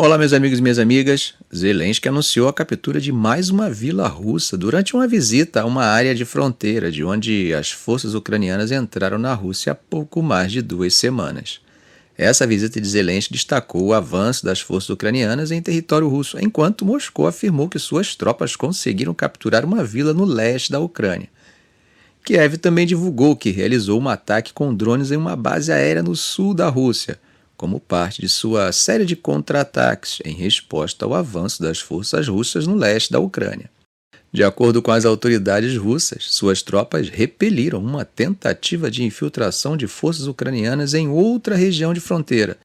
Olá, meus amigos e minhas amigas. Zelensky anunciou a captura de mais uma vila russa durante uma visita a uma área de fronteira de onde as forças ucranianas entraram na Rússia há pouco mais de 2 semanas. Essa visita de Zelensky destacou o avanço das forças ucranianas em território russo, enquanto Moscou afirmou que suas tropas conseguiram capturar uma vila no leste da Ucrânia. Kiev também divulgou que realizou um ataque com drones em uma base aérea no sul da Rússia, como parte de sua série de contra-ataques em resposta ao avanço das forças russas no leste da Ucrânia. De acordo com as autoridades russas, suas tropas repeliram uma tentativa de infiltração de forças ucranianas em outra região de fronteira,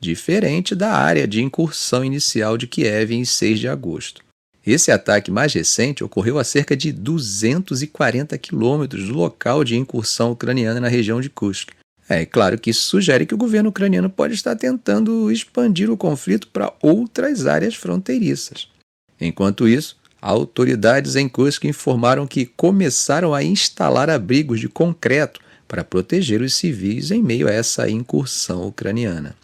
diferente da área de incursão inicial de Kiev em 6 de agosto. Esse ataque mais recente ocorreu a cerca de 240 quilômetros do local de incursão ucraniana na região de Kursk. É claro que isso sugere que o governo ucraniano pode estar tentando expandir o conflito para outras áreas fronteiriças. Enquanto isso, autoridades em Kursk informaram que começaram a instalar abrigos de concreto para proteger os civis em meio a essa incursão ucraniana.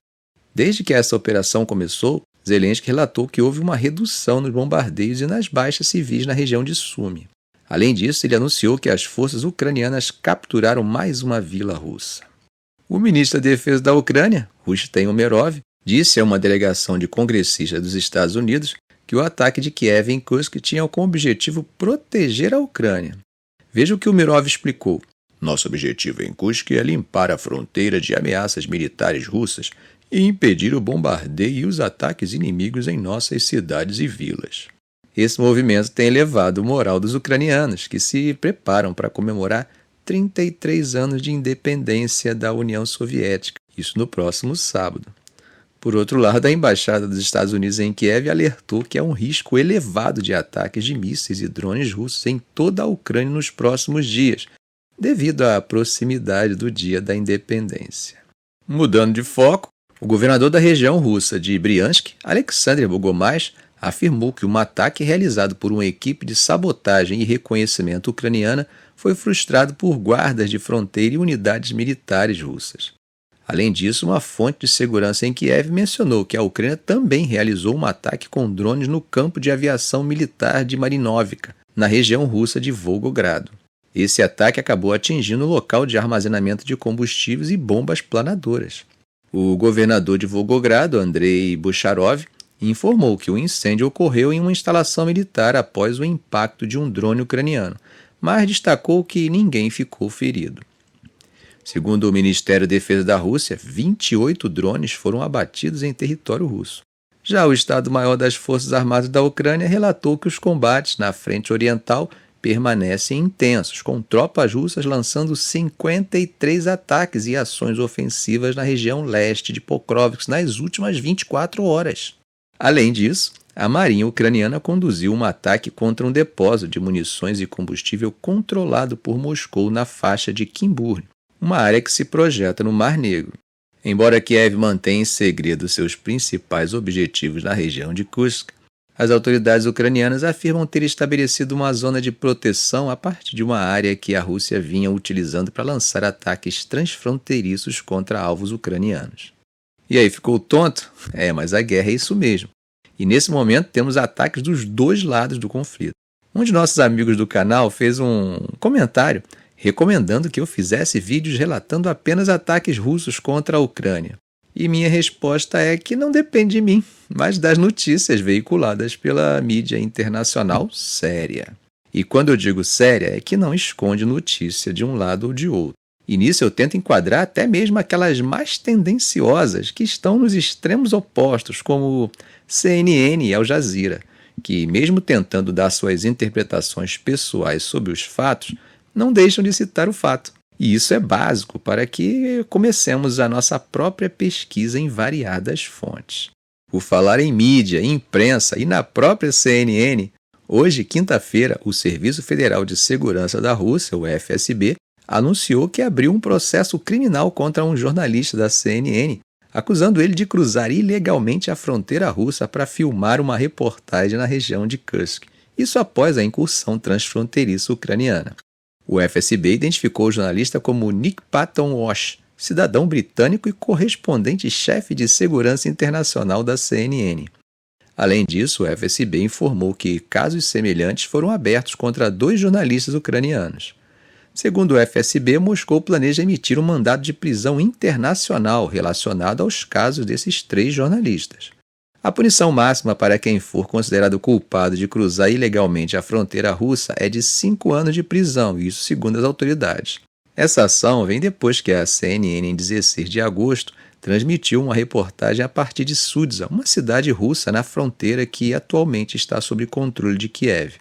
Desde que essa operação começou, Zelensky relatou que houve uma redução nos bombardeios e nas baixas civis na região de Sumy. Além disso, ele anunciou que as forças ucranianas capturaram mais uma vila russa. O ministro da Defesa da Ucrânia, Rustem Umerov, disse a uma delegação de congressistas dos Estados Unidos que o ataque de Kiev em Kursk tinha como objetivo proteger a Ucrânia. Veja o que Umerov explicou. Nosso objetivo em Kursk é limpar a fronteira de ameaças militares russas e impedir o bombardeio e os ataques inimigos em nossas cidades e vilas. Esse movimento tem elevado o moral dos ucranianos, que se preparam para comemorar 33 anos de independência da União Soviética, isso no próximo sábado. Por outro lado, a Embaixada dos Estados Unidos em Kiev alertou que há um risco elevado de ataques de mísseis e drones russos em toda a Ucrânia nos próximos dias, devido à proximidade do Dia da Independência. Mudando de foco, o governador da região russa de Bryansk, Alexander Bogomaz, afirmou que um ataque realizado por uma equipe de sabotagem e reconhecimento ucraniana foi frustrado por guardas de fronteira e unidades militares russas. Além disso, uma fonte de segurança em Kiev mencionou que a Ucrânia também realizou um ataque com drones no campo de aviação militar de Marinovka, na região russa de Volgogrado. Esse ataque acabou atingindo o local de armazenamento de combustíveis e bombas planadoras. O governador de Volgogrado, Andrei Bucharov, informou que o incêndio ocorreu em uma instalação militar após o impacto de um drone ucraniano, mas destacou que ninguém ficou ferido. Segundo o Ministério da Defesa da Rússia, 28 drones foram abatidos em território russo. Já o Estado-Maior das Forças Armadas da Ucrânia relatou que os combates na frente oriental permanecem intensos, com tropas russas lançando 53 ataques e ações ofensivas na região leste de Pokrovsk nas últimas 24 horas. Além disso, a Marinha ucraniana conduziu um ataque contra um depósito de munições e combustível controlado por Moscou na faixa de Kimburn, uma área que se projeta no Mar Negro. Embora Kiev mantenha em segredo seus principais objetivos na região de Kursk, as autoridades ucranianas afirmam ter estabelecido uma zona de proteção a partir de uma área que a Rússia vinha utilizando para lançar ataques transfronteiriços contra alvos ucranianos. E aí, ficou tonto? Mas a guerra é isso mesmo. E nesse momento temos ataques dos dois lados do conflito. Um de nossos amigos do canal fez um comentário recomendando que eu fizesse vídeos relatando apenas ataques russos contra a Ucrânia. E minha resposta é que não depende de mim, mas das notícias veiculadas pela mídia internacional séria. E quando eu digo séria, é que não esconde notícia de um lado ou de outro. E nisso eu tento enquadrar até mesmo aquelas mais tendenciosas que estão nos extremos opostos, como CNN e Al Jazeera, que, mesmo tentando dar suas interpretações pessoais sobre os fatos, não deixam de citar o fato. E isso é básico para que comecemos a nossa própria pesquisa em variadas fontes. Por falar em mídia, imprensa e na própria CNN, hoje, quinta-feira, o Serviço Federal de Segurança da Rússia, o FSB, anunciou que abriu um processo criminal contra um jornalista da CNN, acusando ele de cruzar ilegalmente a fronteira russa para filmar uma reportagem na região de Kursk, isso após a incursão transfronteiriça ucraniana. O FSB identificou o jornalista como Nick Patton Walsh, cidadão britânico e correspondente-chefe de segurança internacional da CNN. Além disso, o FSB informou que casos semelhantes foram abertos contra 2 jornalistas ucranianos. Segundo o FSB, Moscou planeja emitir um mandado de prisão internacional relacionado aos casos desses 3 jornalistas. A punição máxima para quem for considerado culpado de cruzar ilegalmente a fronteira russa é de 5 anos de prisão, isso segundo as autoridades. Essa ação vem depois que a CNN, em 16 de agosto, transmitiu uma reportagem a partir de Sudza, uma cidade russa na fronteira que atualmente está sob controle de Kiev.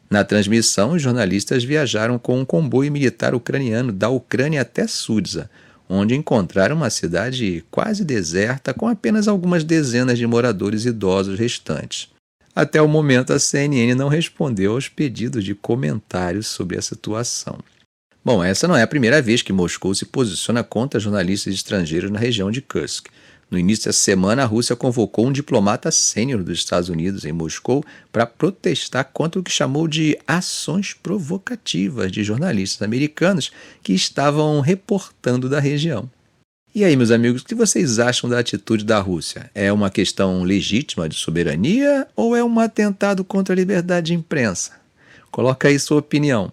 Na transmissão, os jornalistas viajaram com um comboio militar ucraniano da Ucrânia até Sudza, onde encontraram uma cidade quase deserta com apenas algumas dezenas de moradores idosos restantes. Até o momento, a CNN não respondeu aos pedidos de comentários sobre a situação. Bom, essa não é a primeira vez que Moscou se posiciona contra jornalistas estrangeiros na região de Kursk. No início da semana, a Rússia convocou um diplomata sênior dos Estados Unidos em Moscou para protestar contra o que chamou de ações provocativas de jornalistas americanos que estavam reportando da região. E aí, meus amigos, o que vocês acham da atitude da Rússia? É uma questão legítima de soberania ou é um atentado contra a liberdade de imprensa? Coloca aí sua opinião.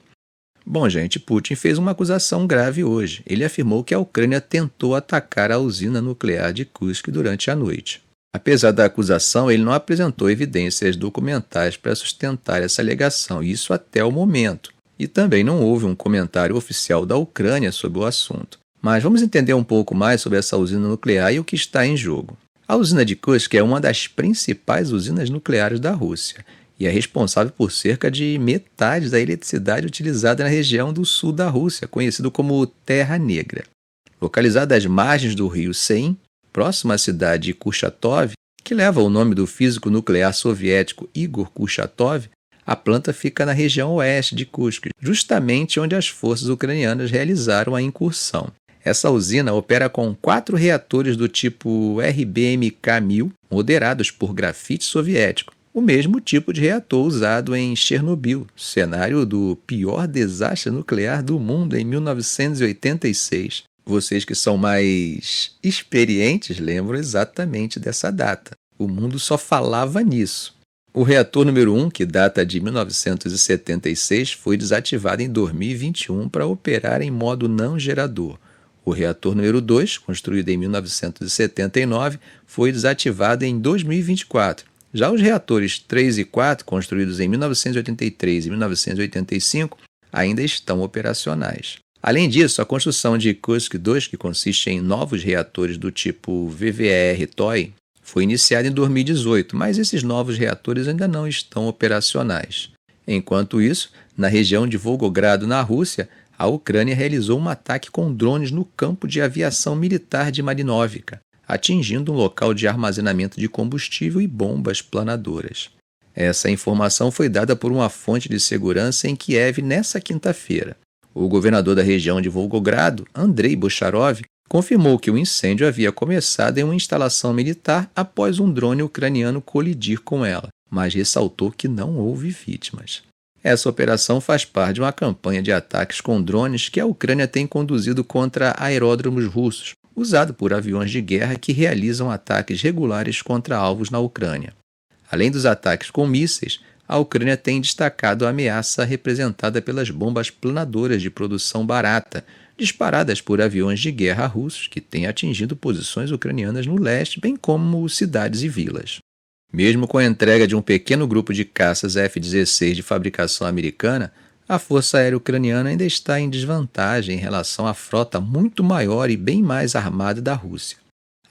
Bom, gente, Putin fez uma acusação grave hoje. Ele afirmou que a Ucrânia tentou atacar a usina nuclear de Kursk durante a noite. Apesar da acusação, ele não apresentou evidências documentais para sustentar essa alegação, isso até o momento. E também não houve um comentário oficial da Ucrânia sobre o assunto. Mas vamos entender um pouco mais sobre essa usina nuclear e o que está em jogo. A usina de Kursk é uma das principais usinas nucleares da Rússia e é responsável por cerca de metade da eletricidade utilizada na região do sul da Rússia, conhecido como Terra Negra. Localizada às margens do rio Seim, próxima à cidade de Kurchatov, que leva o nome do físico nuclear soviético Igor Kurchatov, a planta fica na região oeste de Kursk, justamente onde as forças ucranianas realizaram a incursão. Essa usina opera com 4 reatores do tipo RBMK-1000, moderados por grafite soviético, o mesmo tipo de reator usado em Chernobyl, cenário do pior desastre nuclear do mundo em 1986. Vocês que são mais experientes lembram exatamente dessa data. O mundo só falava nisso. O reator número 1, que data de 1976, foi desativado em 2021 para operar em modo não gerador. O reator número 2, construído em 1979, foi desativado em 2024. Já os reatores 3 e 4, construídos em 1983 e 1985, ainda estão operacionais. Além disso, a construção de Kursk 2, que consiste em novos reatores do tipo VVER-TOI, foi iniciada em 2018, mas esses novos reatores ainda não estão operacionais. Enquanto isso, na região de Volgogrado, na Rússia, a Ucrânia realizou um ataque com drones no campo de aviação militar de Marinovka, atingindo um local de armazenamento de combustível e bombas planadoras. Essa informação foi dada por uma fonte de segurança em Kiev nesta quinta-feira. O governador da região de Volgogrado, Andrei Bocharov, confirmou que o incêndio havia começado em uma instalação militar após um drone ucraniano colidir com ela, mas ressaltou que não houve vítimas. Essa operação faz parte de uma campanha de ataques com drones que a Ucrânia tem conduzido contra aeródromos russos, usado por aviões de guerra que realizam ataques regulares contra alvos na Ucrânia. Além dos ataques com mísseis, a Ucrânia tem destacado a ameaça representada pelas bombas planadoras de produção barata, disparadas por aviões de guerra russos que têm atingido posições ucranianas no leste, bem como cidades e vilas. Mesmo com a entrega de um pequeno grupo de caças F-16 de fabricação americana, a Força Aérea Ucraniana ainda está em desvantagem em relação à frota muito maior e bem mais armada da Rússia.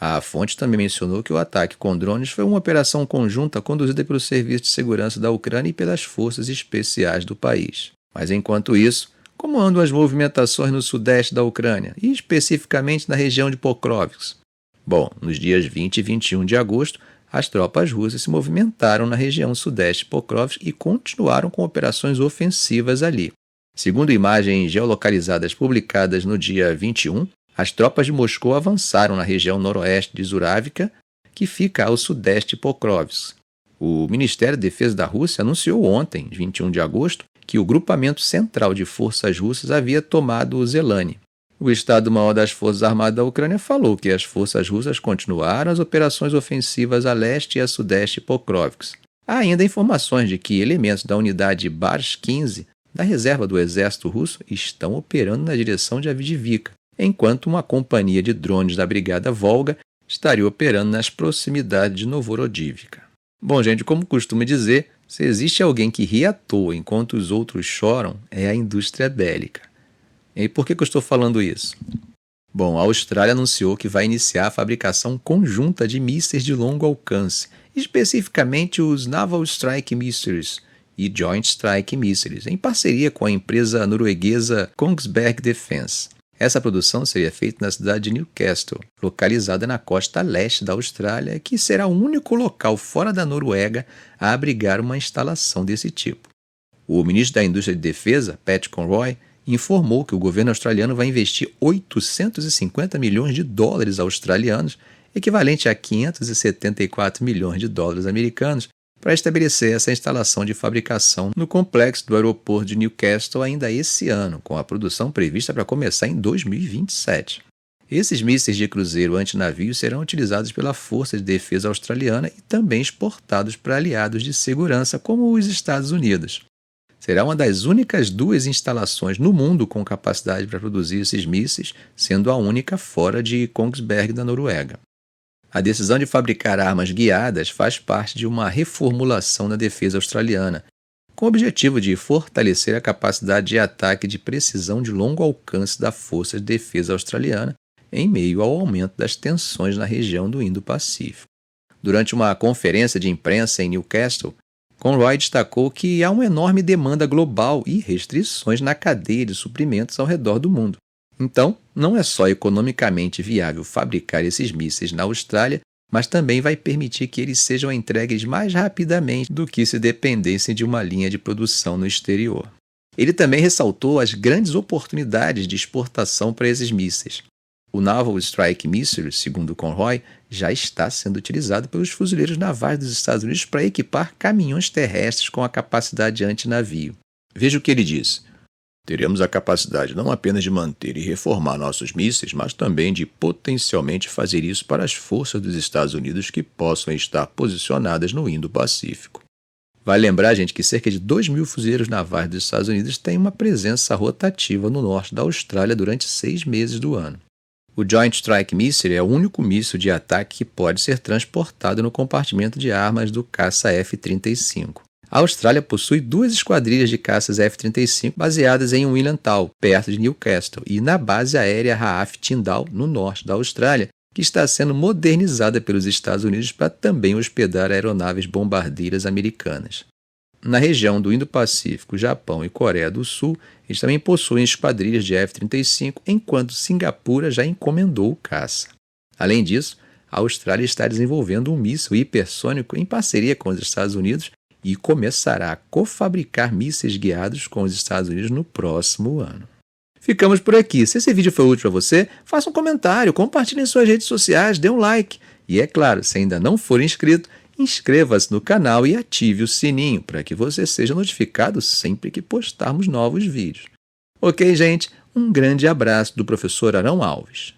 A fonte também mencionou que o ataque com drones foi uma operação conjunta conduzida pelo Serviço de Segurança da Ucrânia e pelas forças especiais do país. Mas enquanto isso, como andam as movimentações no sudeste da Ucrânia, e especificamente na região de Pokrovsk? Bom, nos dias 20 e 21 de agosto, as tropas russas se movimentaram na região sudeste de Pokrovsk e continuaram com operações ofensivas ali. Segundo imagens geolocalizadas publicadas no dia 21, as tropas de Moscou avançaram na região noroeste de Zuravka, que fica ao sudeste de Pokrovsk. O Ministério da Defesa da Rússia anunciou ontem, 21 de agosto, que o grupamento central de forças russas havia tomado Zelane. O Estado-Maior das Forças Armadas da Ucrânia falou que as forças russas continuaram as operações ofensivas a leste e a sudeste de Pokrovsk. Há ainda informações de que elementos da unidade Barsh-15 da reserva do exército russo estão operando na direção de Avdiivka, enquanto uma companhia de drones da Brigada Volga estaria operando nas proximidades de Novorodivka. Bom, gente, como costumo dizer, se existe alguém que ri à toa enquanto os outros choram, é a indústria bélica. E por que eu estou falando isso? Bom, a Austrália anunciou que vai iniciar a fabricação conjunta de mísseis de longo alcance, especificamente os Naval Strike Missiles e Joint Strike Missiles, em parceria com a empresa norueguesa Kongsberg Defence. Essa produção seria feita na cidade de Newcastle, localizada na costa leste da Austrália, que será o único local fora da Noruega a abrigar uma instalação desse tipo. O ministro da Indústria de Defesa, Pat Conroy, informou que o governo australiano vai investir 850 milhões de dólares australianos, equivalente a 574 milhões de dólares americanos, para estabelecer essa instalação de fabricação no complexo do aeroporto de Newcastle ainda esse ano, com a produção prevista para começar em 2027. Esses mísseis de cruzeiro antinavio serão utilizados pela Força de Defesa Australiana e também exportados para aliados de segurança como os Estados Unidos. Será uma das únicas 2 instalações no mundo com capacidade para produzir esses mísseis, sendo a única fora de Kongsberg, da Noruega. A decisão de fabricar armas guiadas faz parte de uma reformulação da defesa australiana, com o objetivo de fortalecer a capacidade de ataque de precisão de longo alcance da Força de Defesa Australiana em meio ao aumento das tensões na região do Indo-Pacífico. Durante uma conferência de imprensa em Newcastle, Conroy destacou que há uma enorme demanda global e restrições na cadeia de suprimentos ao redor do mundo. Então, não é só economicamente viável fabricar esses mísseis na Austrália, mas também vai permitir que eles sejam entregues mais rapidamente do que se dependessem de uma linha de produção no exterior. Ele também ressaltou as grandes oportunidades de exportação para esses mísseis. O Naval Strike Missile, segundo Conroy, já está sendo utilizado pelos fuzileiros navais dos Estados Unidos para equipar caminhões terrestres com a capacidade antinavio. Veja o que ele diz. Teremos a capacidade não apenas de manter e reformar nossos mísseis, mas também de potencialmente fazer isso para as forças dos Estados Unidos que possam estar posicionadas no Indo-Pacífico. Vale lembrar, gente, que cerca de 2.000 fuzileiros navais dos Estados Unidos têm uma presença rotativa no norte da Austrália durante 6 meses do ano. O Joint Strike Missile é o único míssil de ataque que pode ser transportado no compartimento de armas do caça F-35. A Austrália possui 2 esquadrilhas de caças F-35 baseadas em Williamtown, perto de Newcastle, e na base aérea RAAF Tyndall, no norte da Austrália, que está sendo modernizada pelos Estados Unidos para também hospedar aeronaves bombardeiras americanas. Na região do Indo-Pacífico, Japão e Coreia do Sul, eles também possuem esquadrilhas de F-35, enquanto Singapura já encomendou o caça. Além disso, a Austrália está desenvolvendo um míssil hipersônico em parceria com os Estados Unidos e começará a cofabricar mísseis guiados com os Estados Unidos no próximo ano. Ficamos por aqui. Se esse vídeo foi útil para você, faça um comentário, compartilhe em suas redes sociais, dê um like. E é claro, se ainda não for inscrito, inscreva-se no canal e ative o sininho para que você seja notificado sempre que postarmos novos vídeos. Ok, gente? Um grande abraço do professor Arão Alves.